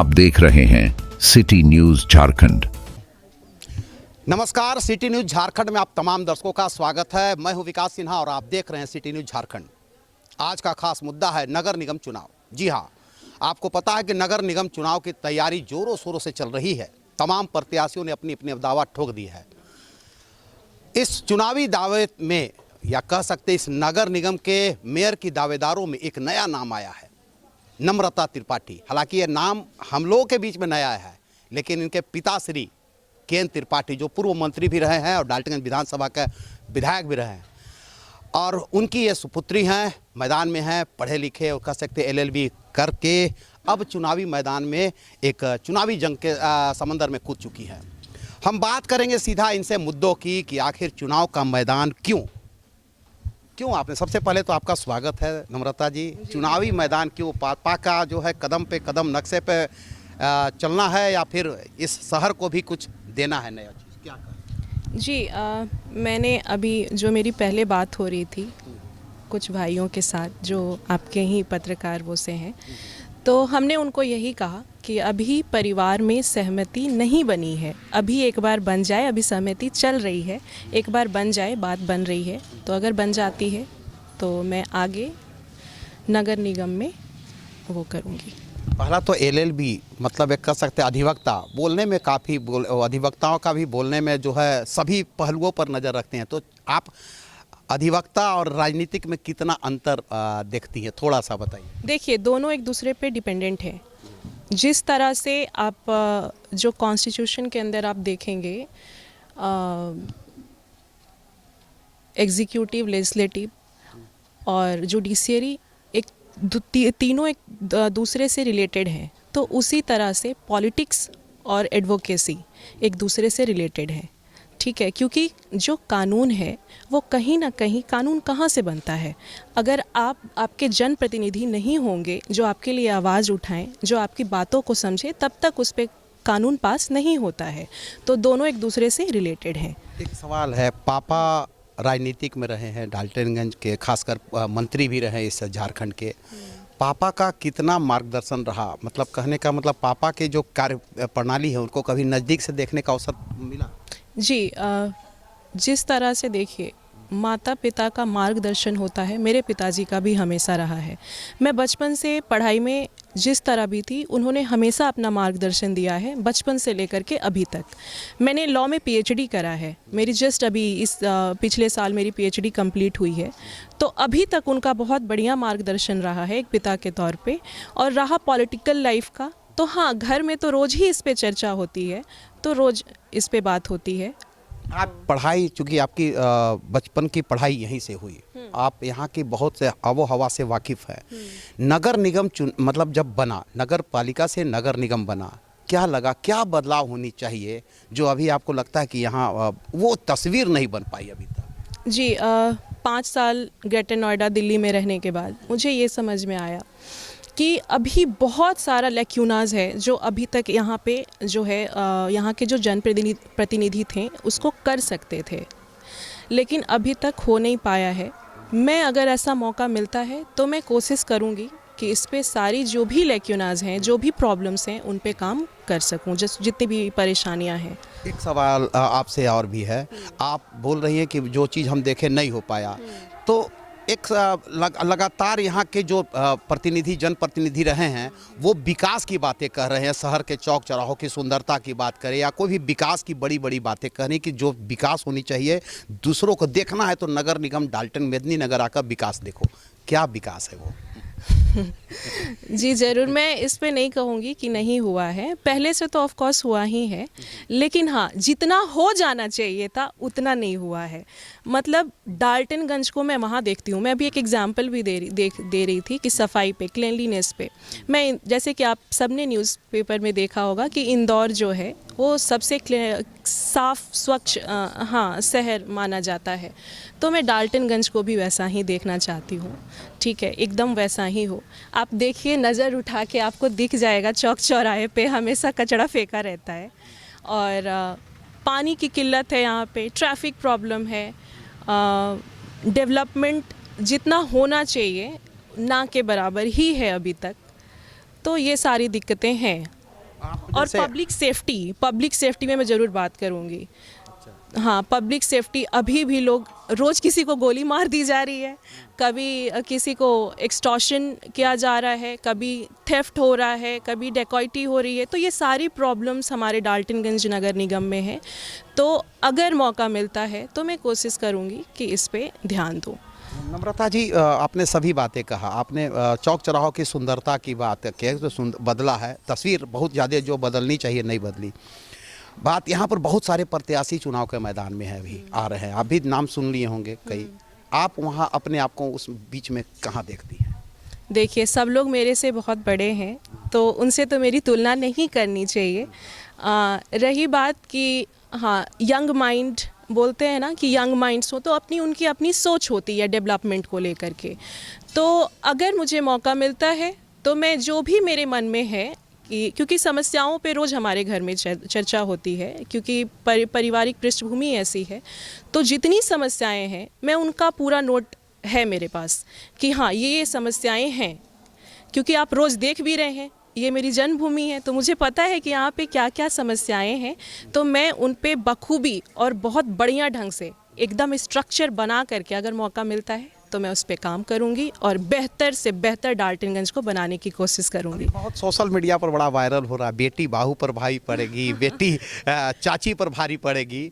आप देख रहे हैं सिटी न्यूज झारखंड। नमस्कार, सिटी न्यूज झारखंड में आप तमाम दर्शकों का स्वागत है। मैं हूं विकास सिन्हा और आप देख रहे हैं सिटी न्यूज झारखंड। आज का खास मुद्दा है नगर निगम चुनाव। जी हां, आपको पता है कि नगर निगम चुनाव की तैयारी जोरों शोरों से चल रही है। तमाम प्रत्याशियों ने अपनी अपनी दावा ठोक दी है। इस चुनावी दावे में या कह सकते इस नगर निगम के मेयर की दावेदारों में एक नया नाम आया है, नम्रता त्रिपाठी। हालांकि ये नाम हम लोगों के बीच में नया है, लेकिन इनके पिताश्री केन त्रिपाठी जो पूर्व मंत्री भी रहे हैं और डाल्टनगंज विधानसभा के विधायक भी रहे हैं, और उनकी ये सुपुत्री हैं, मैदान में हैं, पढ़े लिखे और कह सकते LLB करके अब चुनावी मैदान में एक चुनावी जंग के समंदर में कूद चुकी हैं। हम बात करेंगे सीधा इनसे मुद्दों की कि आखिर चुनाव का मैदान क्यों आपने, सबसे पहले तो आपका स्वागत है नम्रता जी। चुनावी मैदान क्यों, पापा का जो है कदम पे कदम नक्शे पे चलना है या फिर इस शहर को भी कुछ देना है नया चीज़, क्या करें? जी मैंने अभी जो मेरी पहले बात हो रही थी कुछ भाइयों के साथ जो आपके ही पत्रकार वो से हैं, तो हमने उनको यही कहा कि अभी परिवार में सहमति नहीं बनी है। अभी एक बार बन जाए, अभी सहमति चल रही है, एक बार बन जाए, बात बन रही है, तो अगर बन जाती है तो मैं आगे नगर निगम में वो करूँगी। पहला तो LLB मतलब एक कह सकते अधिवक्ता, बोलने में काफ़ी अधिवक्ताओं का भी बोलने में जो है सभी पहलुओं पर नज़र रखते हैं, तो आप अधिवक्ता और राजनीतिक में कितना अंतर देखती हैं, थोड़ा सा बताइए। देखिए, दोनों एक दूसरे पे डिपेंडेंट हैं। जिस तरह से आप जो कॉन्स्टिट्यूशन के अंदर आप देखेंगे एग्जीक्यूटिव, लेजिस्लेटिव और जुडिशियरी तीनों एक दूसरे से रिलेटेड हैं, तो उसी तरह से पॉलिटिक्स और एडवोकेसी एक दूसरे से रिलेटेड है। ठीक है, क्योंकि जो कानून है वो कहीं ना कहीं, कानून कहाँ से बनता है? अगर आपके जनप्रतिनिधि नहीं होंगे जो आपके लिए आवाज़ उठाएं, जो आपकी बातों को समझे, तब तक उस पर कानून पास नहीं होता है। तो दोनों एक दूसरे से रिलेटेड हैं। एक सवाल है, पापा राजनीतिक में रहे हैं, डाल्टनगंज के खासकर मंत्री भी रहे इस झारखंड के। पापा का कितना मार्गदर्शन रहा, मतलब कहने का मतलब पापा के जो कार्य प्रणाली है उनको कभी नज़दीक से देखने का अवसर मिला? जी जिस तरह से देखिए, माता पिता का मार्गदर्शन होता है, मेरे पिताजी का भी हमेशा रहा है। मैं बचपन से पढ़ाई में जिस तरह भी थी, उन्होंने हमेशा अपना मार्गदर्शन दिया है, बचपन से लेकर के अभी तक। मैंने लॉ में PhD करा है, मेरी जस्ट अभी इस पिछले साल मेरी PhD कंप्लीट हुई है। तो अभी तक उनका बहुत बढ़िया मार्गदर्शन रहा है एक पिता के तौर पे। और रहा पॉलिटिकल लाइफ का, तो हाँ, घर में तो रोज़ ही इस पे चर्चा होती है, तो रोज़ इस पे बात होती है। आप पढ़ाई, चूँकि आपकी बचपन की पढ़ाई यहीं से हुई, आप यहाँ की बहुत से आबो हवा से वाकिफ़ है। नगर निगम मतलब जब बना, नगर पालिका से नगर निगम बना, क्या लगा, क्या बदलाव होनी चाहिए जो अभी आपको लगता है कि यहाँ वो तस्वीर नहीं बन पाई अभी तक? जी 5 साल ग्रेटर नोएडा दिल्ली में रहने के बाद मुझे ये समझ में आया कि अभी बहुत सारा लैक्यूनाज है जो अभी तक यहाँ पे जो है यहाँ के जो जनप्रतिनिधि थे उसको कर सकते थे, लेकिन अभी तक हो नहीं पाया है। मैं अगर ऐसा मौका मिलता है तो मैं कोशिश करूँगी कि इस पे सारी जो भी लैक्यूनाज हैं, जो भी प्रॉब्लम्स हैं, उन पे काम कर सकूँ, जितनी भी परेशानियाँ हैं। एक सवाल आपसे और भी है, आप बोल रही हैं कि जो चीज़ हम देखे नहीं हो पाया, तो एक लगातार यहाँ के जो प्रतिनिधि, जनप्रतिनिधि रहे हैं, वो विकास की बातें कह रहे हैं, शहर के चौक चौराहों की सुंदरता की बात करें या कोई भी विकास की बड़ी बड़ी बातें कह रहे हैं कि जो विकास होनी चाहिए, दूसरों को देखना है तो नगर निगम डाल्टन मेदिनी नगर आकर विकास देखो। क्या विकास है वो? जी ज़रूर, मैं इस पे नहीं कहूँगी कि नहीं हुआ है, पहले से तो ऑफ कोर्स हुआ ही है, लेकिन हाँ, जितना हो जाना चाहिए था उतना नहीं हुआ है। मतलब डाल्टनगंज को मैं वहाँ देखती हूँ, मैं अभी एक एग्जांपल भी दे रही थी कि सफाई पे, क्लीनलीनेस पे, मैं जैसे कि आप सबने न्यूज़पेपर में देखा होगा कि इंदौर जो है वो सबसे साफ़ स्वच्छ शहर माना जाता है, तो मैं डाल्टनगंज को भी वैसा ही देखना चाहती हूँ। ठीक है, एकदम वैसा ही हो। आप देखिए, नज़र उठा के आपको दिख जाएगा चौक चौराहे पे हमेशा कचरा फेंका रहता है, और पानी की किल्लत है यहाँ पे, ट्रैफिक प्रॉब्लम है, डेवलपमेंट जितना होना चाहिए ना के बराबर ही है अभी तक। तो ये सारी दिक्कतें हैं और पब्लिक सेफ्टी में मैं ज़रूर बात करूँगी। हाँ, पब्लिक सेफ्टी, अभी भी लोग रोज़ किसी को गोली मार दी जा रही है, कभी किसी को एक्सटॉर्शन किया जा रहा है, कभी थेफ्ट हो रहा है, कभी डेकॉइटी हो रही है। तो ये सारी प्रॉब्लम्स हमारे डाल्टनगंज नगर निगम में है। तो अगर मौका मिलता है तो मैं कोशिश करूँगी कि इस पे ध्यान दूँ। नम्रता जी, आपने सभी बातें कहा, आपने चौक चौराहों की सुंदरता की बात की, तो बदला है, तस्वीर बहुत ज़्यादा जो बदलनी चाहिए नहीं बदली। बात यहाँ पर बहुत सारे प्रत्याशी चुनाव के मैदान में है, अभी आ रहे हैं, आप भी नाम सुन लिए होंगे कई। आप वहाँ अपने आप को उस बीच में कहाँ देखती हैं? देखिए, सब लोग मेरे से बहुत बड़े हैं, तो उनसे तो मेरी तुलना नहीं करनी चाहिए। रही बात कि हाँ, यंग माइंड बोलते हैं ना कि यंग माइंड्स हो, तो उनकी अपनी सोच होती है डेवलपमेंट को लेकर के। तो अगर मुझे मौका मिलता है तो मैं जो भी मेरे मन में है, क्योंकि समस्याओं पे रोज़ हमारे घर में चर्चा होती है, क्योंकि पारिवारिक पृष्ठभूमि ऐसी है, तो जितनी समस्याएं हैं मैं उनका पूरा नोट है मेरे पास कि हाँ, ये समस्याएं हैं। क्योंकि आप रोज़ देख भी रहे हैं, ये मेरी जन्मभूमि है, तो मुझे पता है कि यहाँ पे क्या क्या समस्याएं हैं। तो मैं उन पे बखूबी और बहुत बढ़िया ढंग से एकदम स्ट्रक्चर बना करके अगर मौका मिलता है तो मैं उस पे काम करूँगी और बेहतर से बेहतर डाल्टनगंज को बनाने की कोशिश करूँगी। बहुत सोशल मीडिया पर बड़ा वायरल हो रहा है, बेटी बाहू पर भारी पड़ेगी, बेटी चाची पर भारी पड़ेगी।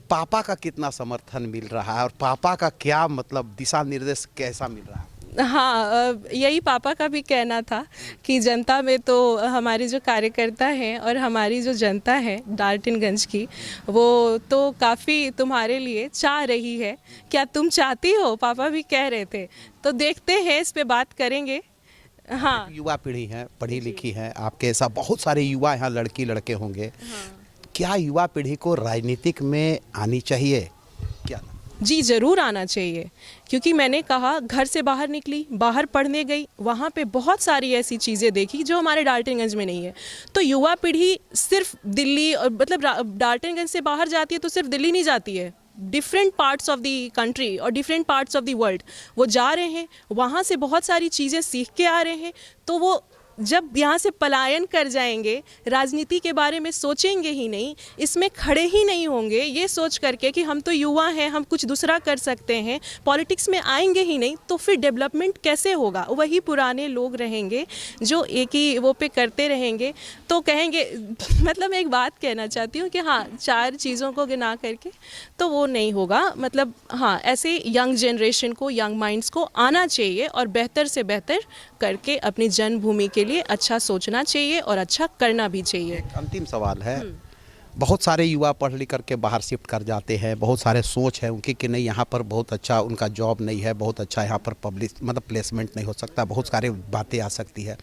पापा का कितना समर्थन मिल रहा है और पापा का क्या मतलब दिशा निर्देश कैसा मिल रहा है? हाँ, यही पापा का भी कहना था कि जनता में तो हमारे जो कार्यकर्ता हैं और हमारी जो जनता है डाल्टनगंज की, वो तो काफ़ी तुम्हारे लिए चाह रही है। क्या तुम चाहती हो? पापा भी कह रहे थे। तो देखते हैं, इस पे बात करेंगे। हाँ, युवा पीढ़ी है, पढ़ी लिखी है, आपके ऐसा बहुत सारे युवा यहाँ लड़की लड़के होंगे। क्या युवा पीढ़ी को राजनीतिक में आनी चाहिए? क्या? जी ज़रूर आना चाहिए, क्योंकि मैंने कहा, घर से बाहर निकली, बाहर पढ़ने गई, वहाँ पे बहुत सारी ऐसी चीज़ें देखी जो हमारे डाल्टनगंज में नहीं है। तो युवा पीढ़ी सिर्फ दिल्ली और मतलब डाल्टनगंज से बाहर जाती है तो सिर्फ दिल्ली नहीं जाती है, different parts of the country और different parts of the world वो जा रहे हैं, वहाँ से बहुत सारी चीज़ें सीख के आ रहे हैं। तो वो जब यहाँ से पलायन कर जाएंगे, राजनीति के बारे में सोचेंगे ही नहीं, इसमें खड़े ही नहीं होंगे ये सोच करके कि हम तो युवा हैं, हम कुछ दूसरा कर सकते हैं, पॉलिटिक्स में आएंगे ही नहीं, तो फिर डेवलपमेंट कैसे होगा? वही पुराने लोग रहेंगे जो एक ही वो पे करते रहेंगे। तो कहेंगे, मतलब मैं एक बात कहना चाहती हूँ कि हाँ, 4 चीज़ों को गिना करके तो वो नहीं होगा। मतलब हाँ, ऐसे यंग जनरेशन को, यंग माइंड्स को आना चाहिए और बेहतर से बेहतर करके अपनी जन्मभूमि के लिए अच्छा सोचना चाहिए और अच्छा करना भी चाहिए। अंतिम सवाल है, बहुत सारे युवा पढ़ लिख करके बाहर शिफ्ट कर जाते हैं, बहुत सारे सोच है उनकी कि नहीं यहाँ पर बहुत अच्छा उनका जॉब नहीं है, बहुत अच्छा यहाँ पर पब्लिक मतलब प्लेसमेंट नहीं हो सकता, बहुत सारे बातें आ सकती है।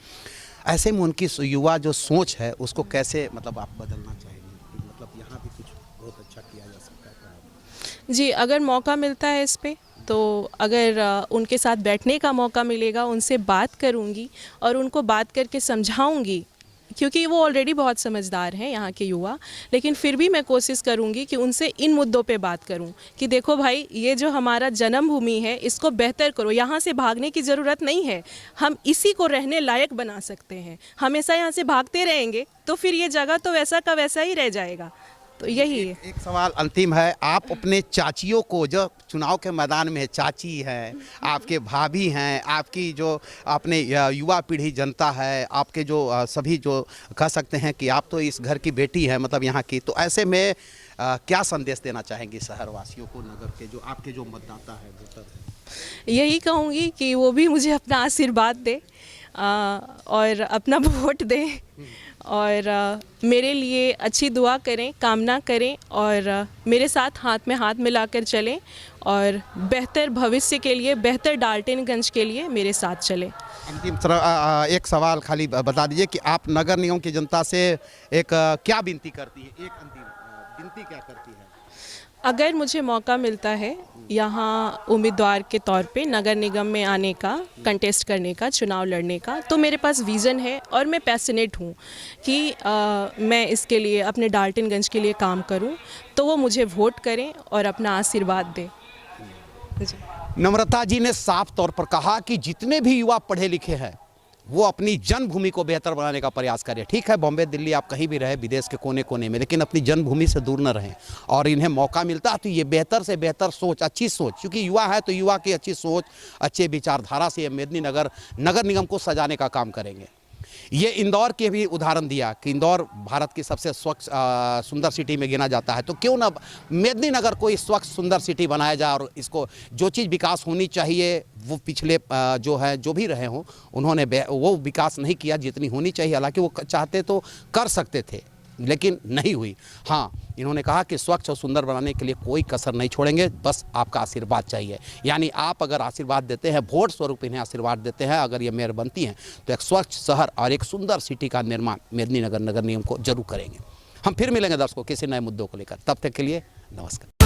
ऐसे में उनकी युवा जो सोच है उसको कैसे मतलब आप बदलना चाहेंगे? मतलब यहाँ भी कुछ बहुत अच्छा किया जा सकता है? जी, अगर मौका मिलता है इस पे, तो अगर उनके साथ बैठने का मौका मिलेगा, उनसे बात करूंगी और उनको बात करके समझाऊंगी, क्योंकि वो ऑलरेडी बहुत समझदार हैं यहाँ के युवा। लेकिन फिर भी मैं कोशिश करूँगी कि उनसे इन मुद्दों पे बात करूँ कि देखो भाई, ये जो हमारा जन्मभूमि है इसको बेहतर करो, यहाँ से भागने की ज़रूरत नहीं है, हम इसी को रहने लायक बना सकते हैं। हमेशा यहाँ से भागते रहेंगे तो फिर ये जगह तो वैसा का वैसा ही रह जाएगा। तो यही है। एक सवाल अंतिम है, आप अपने चाचियों को, जो चुनाव के मैदान में चाची हैं, आपके भाभी हैं, आपकी जो अपने युवा पीढ़ी जनता है, आपके जो सभी जो कह सकते हैं कि आप तो इस घर की बेटी हैं, मतलब यहाँ की, तो ऐसे में क्या संदेश देना चाहेंगे शहरवासियों को, नगर के जो आपके जो मतदाता है, वोटर है? यही कहूँगी कि वो भी मुझे अपना आशीर्वाद दे और अपना वोट दें और मेरे लिए अच्छी दुआ करें, कामना करें और मेरे साथ हाथ में हाथ मिलाकर चलें और बेहतर भविष्य के लिए, बेहतर डाल्टनगंज के लिए मेरे साथ चलें। अंतिम एक सवाल खाली बता दीजिए कि आप नगर निगम की जनता से एक क्या विनती करती है? एक अंतिम विनती क्या करती है? अगर मुझे मौका मिलता है यहाँ उम्मीदवार के तौर पे नगर निगम में आने का, कंटेस्ट करने का, चुनाव लड़ने का, तो मेरे पास विज़न है और मैं पैशनेट हूँ कि मैं इसके लिए, अपने डाल्टनगंज के लिए काम करूँ, तो वो मुझे वोट करें और अपना आशीर्वाद दें। नमरता जी ने साफ तौर पर कहा कि जितने भी युवा पढ़े लिखे हैं वो अपनी जन्मभूमि को बेहतर बनाने का प्रयास करें। ठीक है, बॉम्बे, दिल्ली, आप कहीं भी रहे विदेश के कोने कोने में, लेकिन अपनी जन्मभूमि से दूर न रहें। और इन्हें मौका मिलता है तो ये बेहतर से बेहतर सोच, अच्छी सोच, क्योंकि युवा है तो युवा की अच्छी सोच, अच्छे विचारधारा से ये मेदिनीनगर नगर निगम को सजाने का काम करेंगे। ये इंदौर के भी उदाहरण दिया कि इंदौर भारत की सबसे स्वच्छ सुंदर सिटी में गिना जाता है, तो क्यों ना मेदिनीनगर को इस स्वच्छ सुंदर सिटी बनाया जाए। और इसको जो चीज़ विकास होनी चाहिए वो पिछले जो है जो भी रहे हों उन्होंने वो विकास नहीं किया जितनी होनी चाहिए। हालांकि वो चाहते तो कर सकते थे लेकिन नहीं हुई। हाँ, इन्होंने कहा कि स्वच्छ और सुंदर बनाने के लिए कोई कसर नहीं छोड़ेंगे, बस आपका आशीर्वाद चाहिए। यानी आप अगर आशीर्वाद देते हैं, वोट स्वरूप इन्हें आशीर्वाद देते हैं, अगर ये मेयर बनती हैं तो एक स्वच्छ शहर और एक सुंदर सिटी का निर्माण मेदिनीनगर नगर निगम को जरूर करेंगे। हम फिर मिलेंगे दर्शकों किसी नए मुद्दों को लेकर, तब तक के लिए नमस्कार।